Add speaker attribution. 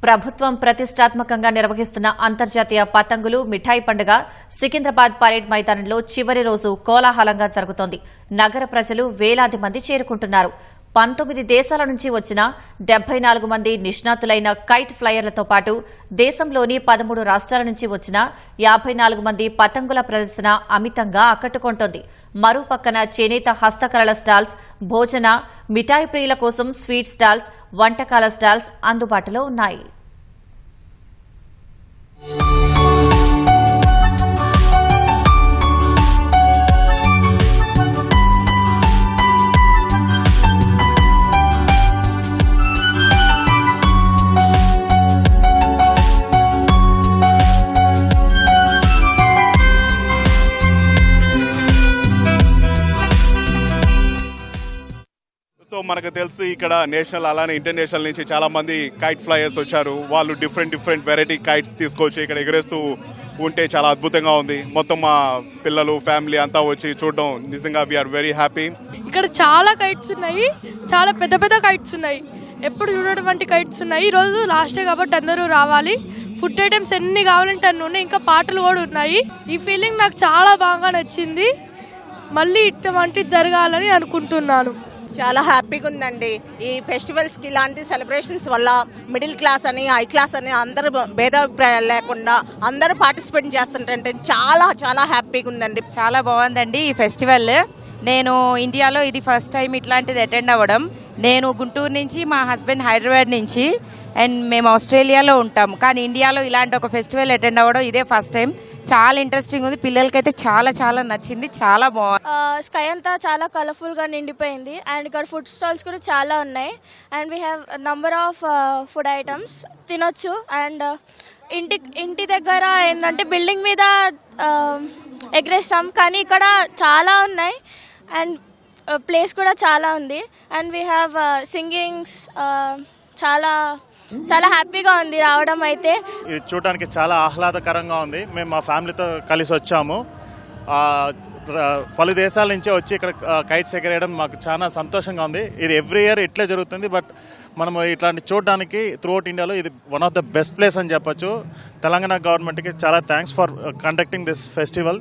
Speaker 1: ప్రభుత్వం ప్రతిష్టాత్మకంగా నిర్వహిస్తున్న అంతర్జాతీయ పతంగులు మిఠాయి పండుగ సికింద్రాబాద్ పరేడ్ మైదానంలో చివరి రోజు కోలాహలంగా జరుగుతోంది. నగర ప్రజలు వేలాది మంది చేరుకుంటున్నారు. 19 దేశాల నుంచి వచ్చిన 74 మంది నిష్ణాతులైన కైట్ ఫ్లయర్లతో పాటు దేశంలోని 13 రాష్ట్రాల నుంచి వచ్చిన 54 మంది పతంగుల ప్రదర్శన అమితంగా ఆకట్టుకుంటోంది. మరోపక్కన చేనేత హస్తకళల స్టాల్స్, భోజన, మిఠాయి ప్రియుల కోసం స్వీట్ స్టాల్స్, వంటకాల స్టాల్స్ అందుబాటులో ఉన్నాయి.
Speaker 2: సో మనకు తెలుసు ఇక్కడ నేషనల్ అలానే ఇంటర్నేషనల్ నుంచి చాలా మంది కైట్ ఫ్లయర్స్ వచ్చారు. వాళ్ళు డిఫరెంట్ వెరైటీ కైట్స్ తీసుకొచ్చి ఇక్కడ ఎగరేస్తూ ఉంటే చాలా అద్భుతంగా ఉంది. మొత్తం మా పిల్లలు ఫ్యామిలీ అంతా వచ్చి చూడడం నిజంగా వీఆర్ వెరీ హ్యాపీ.
Speaker 3: ఇక్కడ చాలా కైట్స్ ఉన్నాయి, చాలా పెద్ద కైట్స్ ఉన్నాయి, ఎప్పుడు చూడటువంటి కైట్స్ ఉన్నాయి. ఈరోజు లాస్ట్ డే కాబట్టి అందరూ రావాలి. ఫుడ్ ఐటమ్స్ ఎన్ని కావాలంటే అన్ని ఉన్నాయి, ఇంకా పాటలు కూడా ఉన్నాయి. ఈ ఫీలింగ్ నాకు చాలా బాగా నచ్చింది. మళ్ళీ ఇటువంటి జరగాలని అనుకుంటున్నాను.
Speaker 4: చాలా హ్యాపీగా ఉందండి. ఈ ఫెస్టివల్స్కి ఇలాంటి సెలబ్రేషన్స్ వల్ల మిడిల్ క్లాస్ అని హై క్లాస్ అని అందరూ భేదాభిప్రాయాలు లేకుండా అందరూ పార్టిసిపేట్ చేస్తుంటే చాలా హ్యాపీగా ఉందండి.
Speaker 5: చాలా బాగుందండి ఈ ఫెస్టివల్. నేను ఇండియాలో ఇది ఫస్ట్ టైం ఇట్లాంటిది అటెండ్ అవ్వడం. నేను గుంటూరు నుంచి, మా హస్బెండ్ హైదరాబాద్ నుంచి, అండ్ మేము ఆస్ట్రేలియాలో ఉంటాం. కానీ ఇండియాలో ఇలాంటి ఒక ఫెస్టివల్ అటెండ్ అవ్వడం ఇదే ఫస్ట్ టైం. చాలా ఇంట్రెస్టింగ్ ఉంది. పిల్లలకైతే చాలా నచ్చింది. చాలా బాగుంది.
Speaker 6: స్కై అంతా చాలా కలర్ఫుల్గా నిండిపోయింది. అండ్ ఇక్కడ ఫుడ్ స్టాల్స్ కూడా చాలా ఉన్నాయి. And we have number of food items తినొచ్చు. అండ్ ఇంటి దగ్గర ఏంటంటే బిల్డింగ్ మీద ఎగరేస్తాం, కానీ ఇక్కడ చాలా ఉన్నాయి. అండ్ ప్లేస్ కూడా చాలా ఉంది. And we have singings. చాలా హ్యాపీగా ఉంది రావడం. అయితే
Speaker 7: ఇది చూడడానికి చాలా ఆహ్లాదకరంగా ఉంది. మేము మా ఫ్యామిలీతో కలిసి వచ్చాము. పలు దేశాల నుంచి వచ్చి ఇక్కడ కైట్స్ ఎగరేయడం మాకు చాలా సంతోషంగా ఉంది. ఇది ఎవ్రీ ఇయర్ ఇట్లే జరుగుతుంది. బట్ మనము ఇట్లాంటి చూడడానికి త్రూఅవుట్ ఇండియాలో ఇది one of the best place అని చెప్పొచ్చు. తెలంగాణ గవర్నమెంట్కి చాలా thanks for conducting this festival.